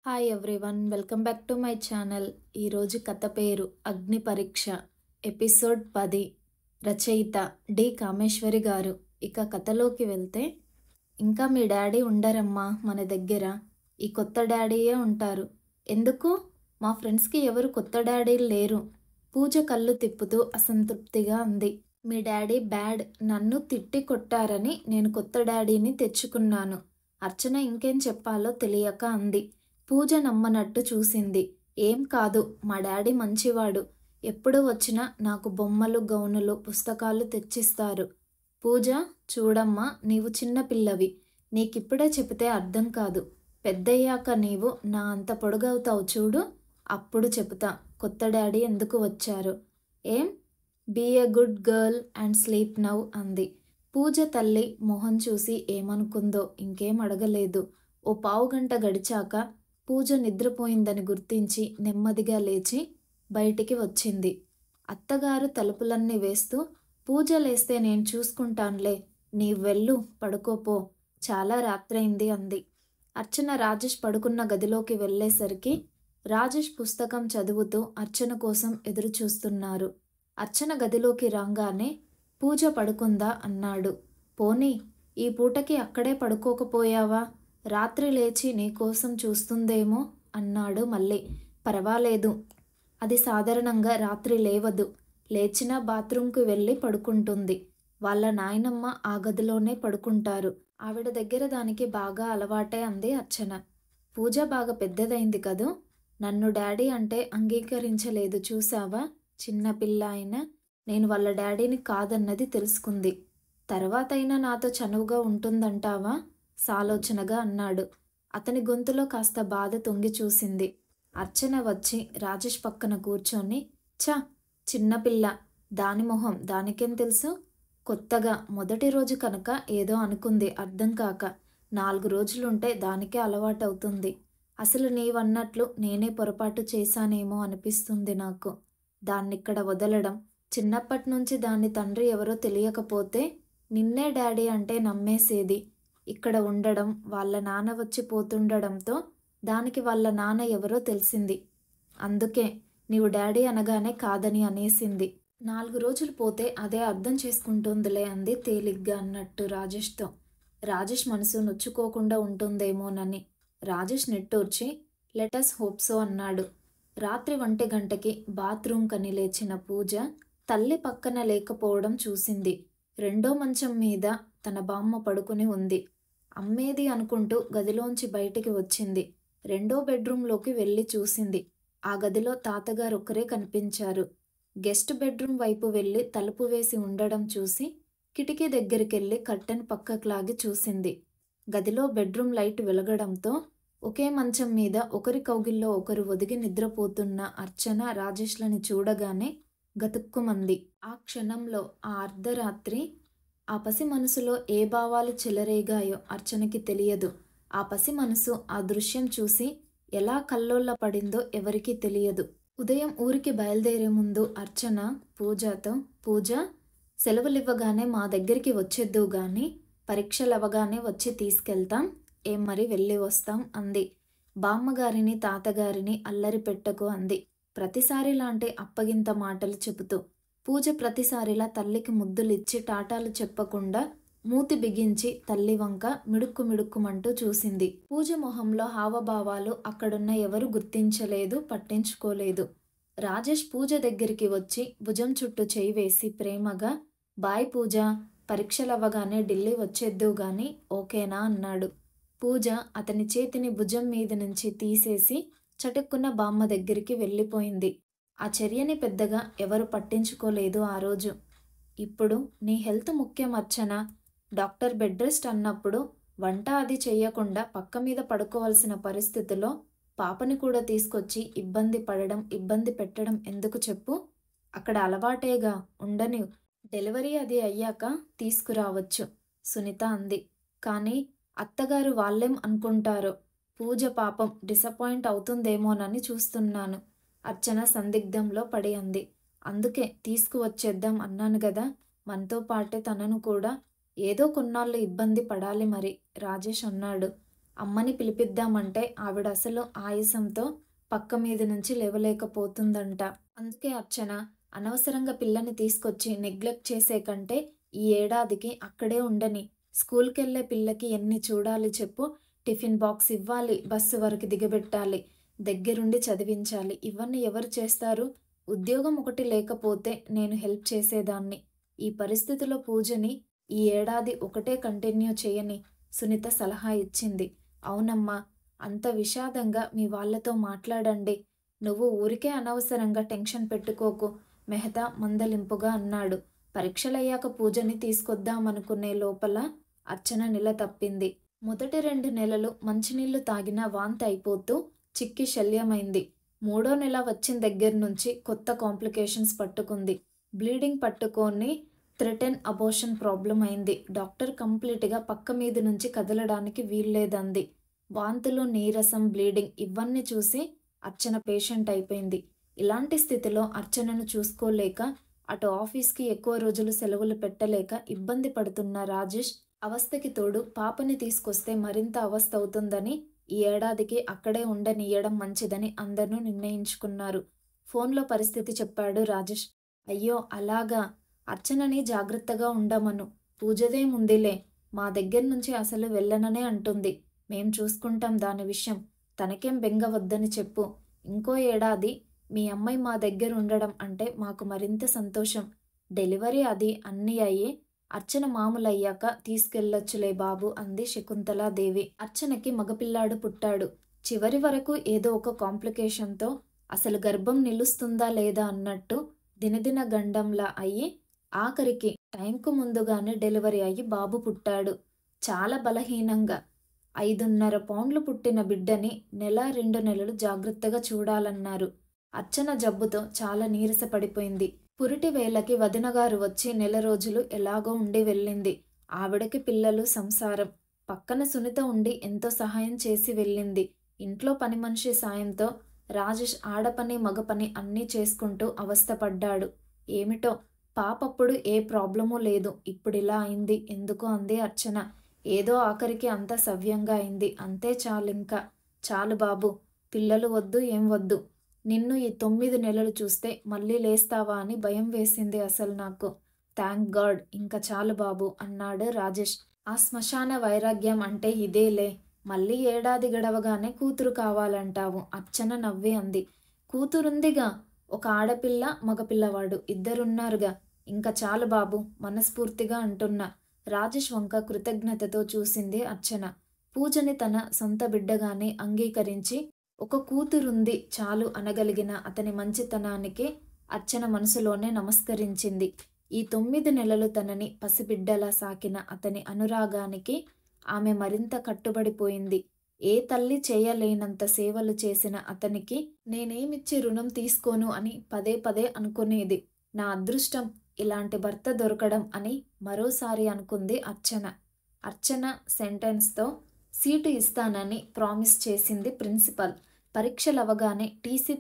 Hi everyone, welcome back to my channel. ఈరోజు కథ పేరు అగ్ని పరీక్ష, ఎపిసోడ్ 10. రచయిత డి కామేశ్వరి గారు. ఇక కథలోకి వెళ్తే, ఇంకా మీ డాడీ ఉండరమ్మా మన దగ్గర, ఈ కొత్త డాడీయే ఉంటారు. ఎందుకు? మా ఫ్రెండ్స్కి ఎవరు కొత్త డాడీలు లేరు. పూజ కళ్ళు తిప్పుతూ అసంతృప్తిగా అంది. మీ డాడీ బ్యాడ్, నన్ను తిట్టి కొట్టారని నేను కొత్త డాడీని తెచ్చుకున్నాను. అర్చన ఇంకేం చెప్పాలో తెలియక అంది. పూజ నమ్మనట్టు చూసింది. ఏం కాదు, మా డాడీ మంచివాడు. ఎప్పుడు వచ్చినా నాకు బొమ్మలు, గౌనులు, పుస్తకాలు తెచ్చిస్తారు. పూజ, చూడమ్మా, నీవు చిన్నపిల్లవి. నీకిప్పుడే చెబితే అర్థం కాదు. పెద్దయ్యాక నీవు నా అంత పొడుగవుతావు చూడు, అప్పుడు చెబుతా కొత్త డాడీ ఎందుకు వచ్చారు. ఏం? Be a good girl and sleep now అంది. పూజ తల్లి మొహం చూసి ఏమనుకుందో ఇంకేం అడగలేదు. ఓ పావుగంట గడిచాక పూజ నిద్రపోయిందని గుర్తించి నెమ్మదిగా లేచి బయటికి వచ్చింది. అత్తగారు తలుపులన్నీ వేస్తూ, పూజ లేస్తే నేను చూసుకుంటాన్లే, నీవు వెళ్ళు, పడుకోపో, చాలా రాత్రైంది అంది. అర్చన రాజేష్ పడుకున్న గదిలోకి వెళ్ళేసరికి రాజేష్ పుస్తకం చదువుతూ అర్చన కోసం ఎదురు చూస్తున్నారు. అర్చన గదిలోకి రాగానే పూజ పడుకుందా అన్నాడు. పోనీ ఈ పూటకి అక్కడే పడుకోకపోయావా? రాత్రి లేచి నీకోసం చూస్తుందేమో అన్నాడు మళ్ళీ. పర్వాలేదు, అది సాధారణంగా రాత్రి లేవదు. లేచినా బాత్రూంకి వెళ్ళి పడుకుంటుంది. వాళ్ళ నాయనమ్మ ఆ గదిలోనే పడుకుంటారు. ఆవిడ దగ్గర దానికి బాగా అలవాటే అంది అర్చన. పూజ బాగా పెద్దదైంది కదూ. నన్ను డాడీ అంటే అంగీకరించలేదు చూసావా? చిన్నపిల్ల అయినా నేను వాళ్ళ డాడీని కాదన్నది తెలుసుకుంది. తర్వాతైనా నాతో చనువుగా ఉంటుందంటావా? సాలోచనగా అన్నాడు. అతని గొంతులో కాస్త బాధ తొంగి చూసింది. అర్చన వచ్చి రాజేష్ పక్కన కూర్చొని, ఛ, చిన్నపిల్ల, దాని మొహం దానికేం తెలుసు? కొత్తగా మొదటి రోజు కనుక ఏదో అనుకుంది అర్థం కాక. 4 రోజులుంటే దానికే అలవాటవుతుంది. అసలు నీవన్నట్లు నేనే పొరపాటు చేశానేమో అనిపిస్తుంది నాకు. దాన్నిక్కడ వదలడం, చిన్నప్పటినుంచి దాని తండ్రి ఎవరో తెలియకపోతే నిన్నే డాడీ అంటే నమ్మేసేది. ఇక్కడ ఉండడం, వాళ్ళ నాన్న వచ్చి పోతుండడంతో దానికి వాళ్ళ నాన్న ఎవరో తెలిసింది. అందుకే నీవు డాడీ అనగానే కాదని అనేసింది. 4 రోజులు పోతే అదే అర్థం చేసుకుంటుందిలే అంది తేలిగ్గా అన్నట్టు రాజేష్తో. రాజేష్ మనసు నొచ్చుకోకుండా ఉంటుందేమోనని. రాజేష్ నిట్టూర్చి లెటస్ హోప్ సో అన్నాడు. రాత్రి 1 గంటకి బాత్రూమ్ కని లేచిన పూజ తల్లి పక్కన లేకపోవడం చూసింది. రెండో మంచం మీద తన బామ్మ పడుకుని ఉంది. అమ్మేది అనుకుంటూ గదిలోంచి బయటికి వచ్చింది. రెండో బెడ్రూంలోకి వెళ్ళి చూసింది. ఆ గదిలో తాతగారు ఒక్కరే కనిపించారు. గెస్ట్ బెడ్రూమ్ వైపు వెళ్ళి తలుపు వేసి ఉండడం చూసి కిటికీ దగ్గరికెళ్ళి కర్టెన్ పక్కకు లాగి చూసింది. గదిలో బెడ్రూమ్ లైట్ వెలగడంతో ఒకే మంచం మీద ఒకరి కౌగిల్లో ఒకరు ఒదిగి నిద్రపోతున్న అర్చన, రాజేష్లని చూడగానే గతుక్కుమంది. ఆ క్షణంలో, ఆ అర్ధరాత్రి ఆ పసి మనసులో ఏ భావాలు చెలరేగాయో అర్చనకి తెలియదు. ఆ పసి మనసు ఆ దృశ్యం చూసి ఎలా కల్లోల పడిందో ఎవరికీ తెలియదు. ఉదయం ఊరికి బయలుదేరే ముందు అర్చన పూజతో, పూజ, సెలవులివ్వగానే మా దగ్గరికి వచ్చేద్దువు గాని, పరీక్షలవగానే వచ్చి తీసుకెళ్తాం, ఏం మరి వెళ్ళి వస్తాం అంది. బామ్మగారిని, తాతగారిని అల్లరి పెట్టకు అంది ప్రతిసారి లాంటి అప్పగింత మాటలు చెబుతూ. పూజ ప్రతిసారిలా తల్లికి ముద్దులిచ్చి టాటాలు చెప్పకుండా మూతి బిగించి తల్లి వంక మిడుక్కు మిడుక్కుమంటూ చూసింది. పూజ మొహంలో హావభావాలు అక్కడున్న ఎవరు గుర్తించలేదు, పట్టించుకోలేదు. రాజేష్ పూజ దగ్గరికి వచ్చి భుజం చుట్టూ చేయి వేసి ప్రేమగా, బాయ్ పూజ, పరీక్షలవ్వగానే ఢిల్లీ వచ్చేద్దువు గాని ఓకేనా అన్నాడు. పూజ అతని చేతిని భుజం మీద నుంచి తీసేసి చటుక్కున బామ్మ దగ్గరికి వెళ్ళిపోయింది. ఆ చర్యని పెద్దగా ఎవరు పట్టించుకోలేదు ఆ రోజు. ఇప్పుడు నీ హెల్త్ ముఖ్యం అర్చన. డాక్టర్ బెడ్ రెస్ట్ అన్నప్పుడు వంట అది చెయ్యకుండా పక్క మీద పడుకోవాల్సిన పరిస్థితిలో పాపని కూడా తీసుకొచ్చి ఇబ్బంది పడడం, ఇబ్బంది పెట్టడం ఎందుకు చెప్పు? అక్కడ అలవాటేగా, ఉండని. డెలివరీ అది అయ్యాక తీసుకురావచ్చు సునీత అంది. కానీ అత్తగారు వాళ్ళేం అనుకుంటారో. పూజ పాపం డిసప్పాయింట్ అవుతుందేమోనని చూస్తున్నాను. అర్చన సందిగ్ధంలో పడి అంది. అందుకే తీసుకువచ్చేద్దాం అన్నాను గదా, మనతో పాటే తనను కూడా. ఏదో కొన్నాళ్ళు ఇబ్బంది పడాలి మరి, రాజేష్ అన్నాడు. అమ్మని పిలిపిద్దామంటే ఆవిడ అసలు ఆయాసంతో పక్క మీద నుంచి లేవలేకపోతుందంట. అందుకే అర్చన అనవసరంగా పిల్లని తీసుకొచ్చి నెగ్లెక్ట్ చేసే కంటే ఈ ఏడాదికి అక్కడే ఉండని. స్కూల్‌కెళ్ళే పిల్లకి ఎన్ని చూడాలి చెప్పు? టిఫిన్ బాక్స్ ఇవ్వాలి, బస్సు వరకు దిగబెట్టాలి, దగ్గరుండి చదివించాలి. ఇవన్నీ ఎవరు చేస్తారు? ఉద్యోగం ఒకటి లేకపోతే నేను హెల్ప్ చేసేదాన్ని. ఈ పరిస్థితిలో పూజని ఈ ఏడాది ఒకటే కంటిన్యూ చెయ్యని సునీత సలహా ఇచ్చింది. అవునమ్మా, అంత విషాదంగా మీ వాళ్ళతో మాట్లాడండి. నువ్వు ఊరికే అనవసరంగా టెన్షన్ పెట్టుకోకు, మెహతా మందలింపుగా అన్నాడు. పరీక్షలయ్యాక పూజని తీసుకొద్దామనుకునే లోపల అర్చన నెల తప్పింది. మొదటి 2 నెలలు మంచినీళ్లు తాగినా వాంతి అయిపోతూ చిక్కి శల్యమైంది. మూడో నెల వచ్చిన దగ్గర నుంచి కొత్త కాంప్లికేషన్స్ పట్టుకుంది. బ్లీడింగ్ పట్టుకొని థ్రెటన్ అబోషన్ ప్రాబ్లం అయింది. డాక్టర్ కంప్లీట్గా పక్క మీద నుంచి కదలడానికి వీల్లేదంది. వాంతులు, నీరసం, బ్లీడింగ్ ఇవన్నీ చూసి అర్చన పేషెంట్ అయిపోయింది. ఇలాంటి స్థితిలో అర్చనను చూసుకోలేక, అటు ఆఫీస్కి ఎక్కువ రోజులు సెలవులు పెట్టలేక ఇబ్బంది పడుతున్న రాజేష్ అవస్థకి తోడు పాపని తీసుకొస్తే మరింత అవస్థ అవుతుందని ఈ ఏడాదికి అక్కడే ఉండనియ్యడం మంచిదని అందరూ నిర్ణయించుకున్నారు. ఫోన్లో పరిస్థితి చెప్పాడు రాజేష్. అయ్యో అలాగా, అర్చనని జాగ్రత్తగా ఉండమను. పూజదేముందిలే, మా దగ్గర నుంచి అసలు వెళ్ళననే అంటుంది. మేం చూసుకుంటాం దాని విషయం. తనకేం బెంగ వద్దని చెప్పు. ఇంకో ఏడాది మీ అమ్మాయి మా దగ్గర ఉండడం అంటే మాకు మరింత సంతోషం. డెలివరీ అది అన్నీ అయ్యి అర్చన మామూలయ్యాక తీసుకెళ్ళొచ్చులే బాబు అంది శకుంతలాదేవి. అర్చనకి మగపిల్లాడు పుట్టాడు. చివరి వరకు ఏదో ఒక కాంప్లికేషన్తో అసలు గర్భం నిలుస్తుందా లేదా అన్నట్టు దినదిన గండంలా అయ్యి ఆఖరికి టైంకు ముందుగానే డెలివరీ అయ్యి బాబు పుట్టాడు. చాలా బలహీనంగా 5.5 పౌండ్లు పుట్టిన బిడ్డని 1-2 నెలలు జాగ్రత్తగా చూడాలన్నారు. అర్చన జబ్బుతో చాలా నీరసపడిపోయింది. పురిటి వేళకి వదినగారు వచ్చి 1 రోజులు ఎలాగో ఉండి వెళ్ళింది. ఆవిడకి పిల్లలు, సంసారం. పక్కన సునీత ఉండి ఎంతో సహాయం చేసి వెళ్ళింది. ఇంట్లో పని మనిషి సాయంతో రాజేష్ ఆడపని మగపని అన్నీ చేసుకుంటూ అవస్థపడ్డాడు. ఏమిటో పాపప్పుడు ఏ ప్రాబ్లమూ లేదు, ఇప్పుడిలా అయింది ఎందుకు అంది అర్చన. ఏదో ఆఖరికి అంతా సవ్యంగా అయింది, అంతే చాలింకా. చాలు బాబు, పిల్లలు వద్దు ఏం వద్దు. నిన్ను ఈ 9 నెలలు చూస్తే మళ్ళీ లేస్తావా అని భయం వేసింది అసలు నాకు. థ్యాంక్ గాడ్, ఇంకా చాలు బాబు అన్నాడు రాజేష్. ఆ శ్మశాన వైరాగ్యం అంటే ఇదేలే. మళ్ళీ ఏడాది గడవగానే కూతురు కావాలంటావు అర్చన నవ్వి అంది. కూతురుందిగా, ఒక ఆడపిల్ల మగపిల్లవాడు ఇద్దరున్నారుగా. ఇంకా చాలు బాబు, మనస్ఫూర్తిగా అంటున్నా. రాజేష్ వంక కృతజ్ఞతతో చూసింది అర్చన. పూజని తన సొంత బిడ్డగానే అంగీకరించి ఒక కూతురుంది చాలు అనగలిగిన అతని మంచితనానికి అర్చన మనసులోనే నమస్కరించింది. ఈ 9 నెలలు తనని పసిబిడ్డలా సాకిన అతని అనురాగానికి ఆమె మరింత కట్టుబడిపోయింది. ఏ తల్లి చేయలేనంత సేవలు చేసిన అతనికి నేనేమిచ్చి రుణం తీసుకోను అని పదే పదే అనుకునేది. నా అదృష్టం ఇలాంటి భర్త దొరకడం అని మరోసారి అనుకుంది అర్చన. అర్చన సెంటెన్స్తో సీటు ఇస్తానని ప్రామిస్ చేసింది ప్రిన్సిపల్. పరీక్షలవగానే టీసీ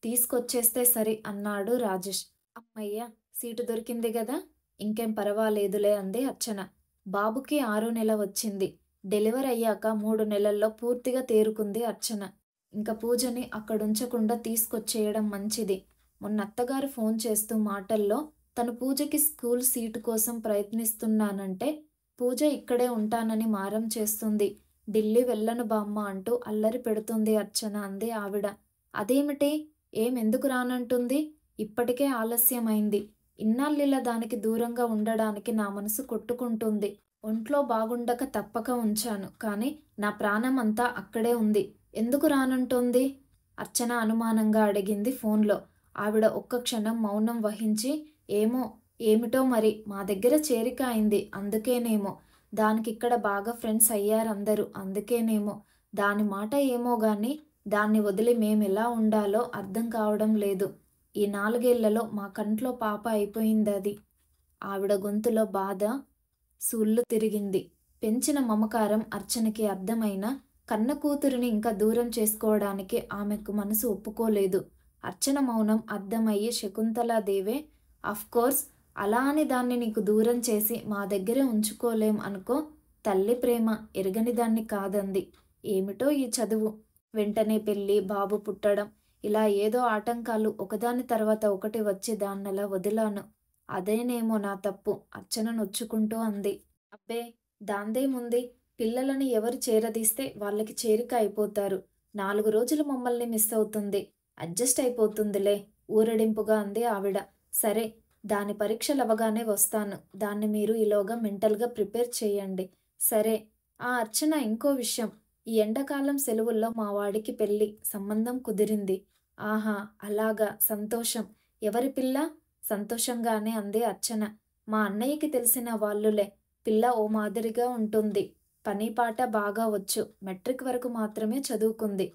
తీసుకొచ్చేస్తే సరి అన్నాడు రాజేష్. అమ్మయ్య, సీటు దొరికింది గదా, ఇంకేం పర్వాలేదులే అంది అర్చన. బాబుకి 6వ నెల వచ్చింది. డెలివరీ అయ్యాక 3 నెలల్లో పూర్తిగా తేరుకుంది అర్చన. ఇంక పూజని అక్కడుంచకుండా తీసుకొచ్చేయడం మంచిది. మొన్న అత్తగారు ఫోన్ చేస్తూ మాటల్లో తను పూజకి స్కూల్ సీటు కోసం ప్రయత్నిస్తున్నానంటే పూజ ఇక్కడే ఉంటానని మారం చేస్తుంది. ఢిల్లీ వెళ్ళను బామ్మ అంటూ అల్లరి పెడుతుంది అర్చన అంది ఆవిడ. అదేమిటి, ఎందుకు రానంటుంది? ఇప్పటికే ఆలస్యమైంది. ఇన్నాళ్ళిలా దానికి దూరంగా ఉండడానికి నా మనసు కొట్టుకుంటుంది. ఒంట్లో బాగుండక తప్పక ఉంచాను, కానీ నా ప్రాణం అంతా అక్కడే ఉంది. ఎందుకు రానంటోంది? అర్చన అనుమానంగా అడిగింది ఫోన్లో. ఆవిడ ఒక్క క్షణం మౌనం వహించి ఏమిటో మరి, మా దగ్గర చేరిక అయింది అందుకేనేమో, దానికిక్కడ బాగా ఫ్రెండ్స్ అయ్యారందరూ అందుకేనేమో, దాని మాట ఏమో గాని దాన్ని వదిలి మేమెలా ఉండాలో అర్థం కావడం లేదు. ఈ 4 ఏళ్లలో మా కంట్లో పాప అయిపోయిందది. ఆవిడ గొంతులో బాధ సుళ్ళు తిరిగింది. పెంచిన మమకారం అర్చనకి అర్థమైన కన్న కూతురిని ఇంకా దూరం చేసుకోవడానికి ఆమెకు మనసు ఒప్పుకోలేదు. అర్చన మౌనం అర్థమయ్యి శకుంతలాదేవే, అఫ్కోర్స్ అలా అని దాన్ని నీకు దూరం చేసి మా దగ్గరే ఉంచుకోలేం అనుకో. తల్లి ప్రేమ ఎరగని దాన్ని కాదంది. ఏమిటో ఈ చదువు. వెంటనే పెళ్ళి, బాబు పుట్టడం, ఇలా ఏదో ఆటంకాలు ఒకదాని తర్వాత ఒకటి వచ్చి దాన్నలా వదిలాను. అదేనేమో నా తప్పు అర్చన నొచ్చుకుంటూ అంది. అబ్బే, దాందేముంది? పిల్లలని ఎవరు చేరదీస్తే వాళ్ళకి చేరిక అయిపోతారు. 4 రోజులు మమ్మల్ని మిస్ అవుతుంది. అడ్జస్ట్ అయిపోతుందిలే ఊరడింపుగా అంది ఆవిడ. సరే, దాని పరీక్షలవగానే వస్తాను. దాన్ని మీరు ఈలోగా మెంటల్‌గా ప్రిపేర్ చేయండి. సరే. అర్చన, ఇంకో విషయం. ఈ ఎండాకాలం సెలవుల్లో మా వాడికి పెళ్లి సంబంధం కుదిరింది. ఆహా! అలాగా, సంతోషం. ఎవరి పిల్ల? సంతోషంగానే అంది అర్చన. మా అన్నయ్యకి తెలిసిన వాళ్ళులే. పిల్ల ఓ మాదిరిగా ఉంటుంది. పని పాట బాగా వచ్చు. మెట్రిక్ వరకు మాత్రమే చదువుకుంది.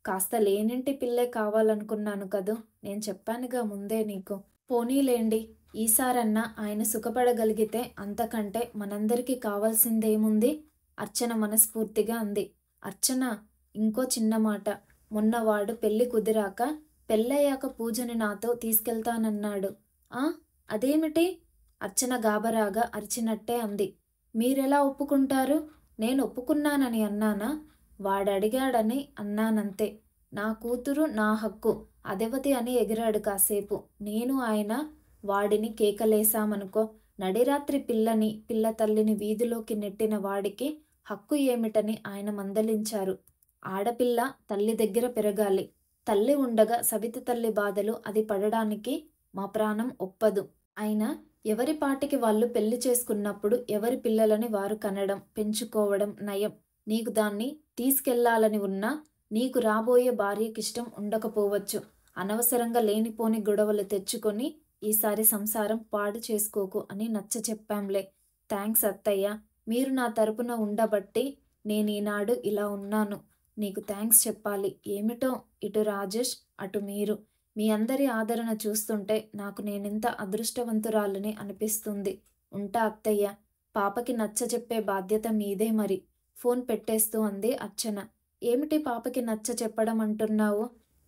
కాస్త లేనింటి పిల్లే కావాలనుకున్నాను కదూ! నేను చెప్పానుగా ముందే నీకు. పోనీలేండి, ఈసారన్నా ఆయన సుఖపడగలిగితే అంతకంటే మనందరికీ కావాల్సిందేముంది? అర్చన మనస్ఫూర్తిగా అంది. అర్చన, ఇంకో చిన్న మాట. మొన్న వాడు పెళ్లి కుదిరాక పెళ్ళయ్యాక పూజని నాతో తీసుకెళ్తానన్నాడు. ఆ? అదేమిటి? అర్చన గాబరాగా అరిచినట్టే అంది. మీరెలా ఒప్పుకుంటారు? నేను ఒప్పుకున్నానని అన్నానా? వాడడిగాడని అన్నానంతే. నా కూతురు నా హక్కు. అదెవతి అని ఎగిరాడు కాసేపు. నేను ఆయన వాడిని కేకలేశామనుకో. నడిరాత్రి పిల్ల తల్లిని వీధిలోకి నెట్టిన వాడికి హక్కు ఏమిటని ఆయన మందలించారు. ఆడపిల్ల తల్లి దగ్గర పెరగాలి. తల్లి ఉండగా సవితి తల్లి బాధలు అది పడడానికి మా ప్రాణం ఒప్పదు. అయినా ఎవరి పాటికి వాళ్ళు పెళ్లి చేసుకున్నప్పుడు ఎవరి పిల్లలని వారు కనడం, పెంచుకోవడం నయం. నీకు దాన్ని తీసుకెళ్లాలని ఉన్నా నీకు రాబోయే భార్యకిష్టం ఉండకపోవచ్చు. అనవసరంగా లేనిపోని గొడవలు తెచ్చుకొని ఈసారి సంసారం పాడు చేసుకోకు అని నచ్చ చెప్పాంలే. థ్యాంక్స్ అత్తయ్య. మీరు నా తరపున ఉండబట్టి నేనీనాడు ఇలా ఉన్నాను. నీకు థ్యాంక్స్ చెప్పాలి. ఏమిటో, ఇటు రాజేష్, అటు మీరు. మీ అందరి ఆదరణ చూస్తుంటే నాకు నేనెంత అదృష్టవంతురాలని అనిపిస్తుంది. ఉంటా అత్తయ్య. పాపకి నచ్చచెప్పే బాధ్యత మీదే మరి. ఫోన్ పెట్టేస్తూ అంది అర్చన. ఏమిటి పాపకి నచ్చ చెప్పడం అంటున్నావు?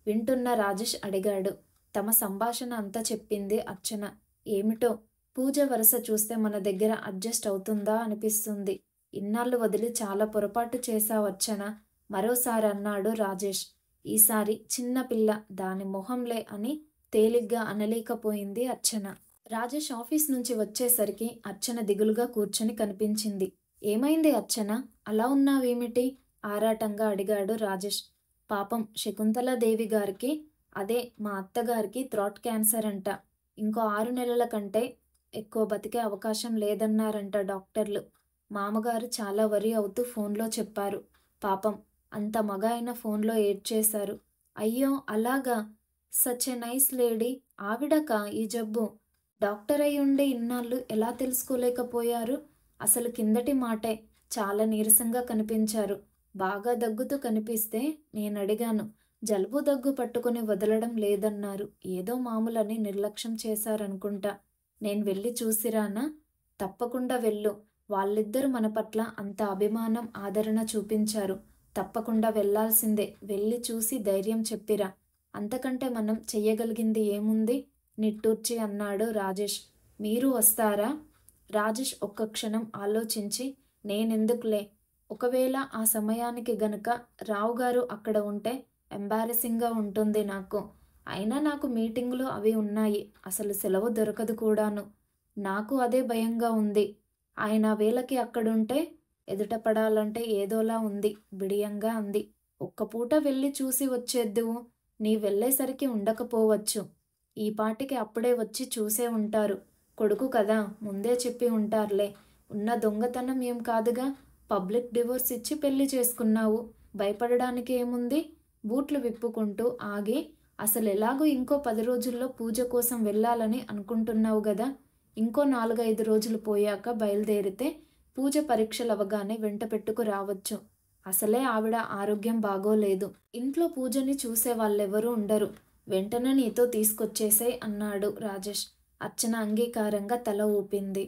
వింటున్న రాజేష్ అడిగాడు. తమ సంభాషణ అంతా చెప్పింది అర్చన. ఏమిటో, పూజ వరుస చూస్తే మన దగ్గర అడ్జస్ట్ అవుతుందా అనిపిస్తుంది. ఇన్నాళ్ళు వదిలి చాలా పొరపాటు చేశావచ్చన మరోసారి అన్నాడు రాజేష్. ఈసారి చిన్నపిల్ల, దాని మొహంలే అని తేలిగ్గా అనలేకపోయింది అర్చన. రాజేష్ ఆఫీస్ నుంచి వచ్చేసరికి అర్చన దిగులుగా కూర్చొని కనిపించింది. ఏమైంది అర్చన, అలా ఉన్నావేమిటి? ఆరాటంగా అడిగాడు రాజేష్. పాపం శకుంతలాదేవి గారికి, అదే మా అత్తగారికి థ్రోట్ క్యాన్సర్ అంట. ఇంకో 6 నెలల కంటే ఎక్కువ బతికే అవకాశం లేదన్నారంట డాక్టర్లు. మామగారు చాలా వరి అవుతూ ఫోన్లో చెప్పారు. పాపం అంత మగ అయిన ఫోన్లో ఏడ్చేశారు. అయ్యో అలాగా? Such a nice lady. ఆవిడకా ఈ జబ్బు? డాక్టర్ అయి ఉండి ఇన్నాళ్ళు ఎలా తెలుసుకోలేకపోయారు? అసలు కిందటి మాటే చాలా నీరసంగా కనిపించారు. బాగా దగ్గుతూ కనిపిస్తే నేనడిగాను. జలుబు దగ్గు పట్టుకుని వదలడం లేదన్నారు. ఏదో మామూలని నిర్లక్ష్యం చేశారనుకుంటా. నేను వెళ్ళి చూసిరానా? తప్పకుండా వెళ్ళు. వాళ్ళిద్దరూ మన పట్ల అంత అభిమానం, ఆదరణ చూపించారు. తప్పకుండా వెళ్ళాల్సిందే. వెళ్ళి చూసి ధైర్యం చెప్పిరా. అంతకంటే మనం చెయ్యగలిగింది ఏముంది? నిట్టూర్చి అన్నాడు రాజేష్. మీరు వస్తారా? రాజేష్ ఒక్క క్షణం ఆలోచించి, నేనెందుకులే. ఒకవేళ ఆ సమయానికి గనుక రావుగారు అక్కడ ఉంటే ఎంబారసింగ్గా ఉంటుంది నాకు. అయినా నాకు మీటింగులు అవి ఉన్నాయి. అసలు సెలవు దొరకదు కూడాను. నాకు అదే భయంగా ఉంది. ఆయన వేళకి అక్కడుంటే ఎదుట పడాలంటే ఏదోలా ఉంది. బిడియంగా అంది. ఒక్క పూట వెళ్ళి చూసి వచ్చేద్దువు. నీ వెళ్ళేసరికి ఉండకపోవచ్చు. ఈ పాటికి అప్పుడే వచ్చి చూసే ఉంటారు. కొడుకు కదా, ముందే చెప్పి ఉంటారులే. ఉన్న దొంగతనం ఏం కాదుగా. పబ్లిక్ డివోర్స్ ఇచ్చి పెళ్లి చేసుకున్నావు. భయపడడానికి ఏముంది? బూట్లు విప్పుకుంటూ ఆగి, అసలెలాగూ ఇంకో 10 రోజుల్లో పూజ కోసం వెళ్ళాలని అనుకుంటున్నావు గదా. ఇంకో 4-5 రోజులు పోయాక బయలుదేరితే పూజ పరీక్షలవగానే వెంట పెట్టుకు రావచ్చు. అసలే ఆవిడ ఆరోగ్యం బాగోలేదు. ఇంట్లో పూజని చూసే వాళ్ళెవరూ ఉండరు. వెంటనే నీతో తీసుకొచ్చేసేయ్ అన్నాడు రాజేష్. అర్చన అంగీకారంగా తల ఊపింది.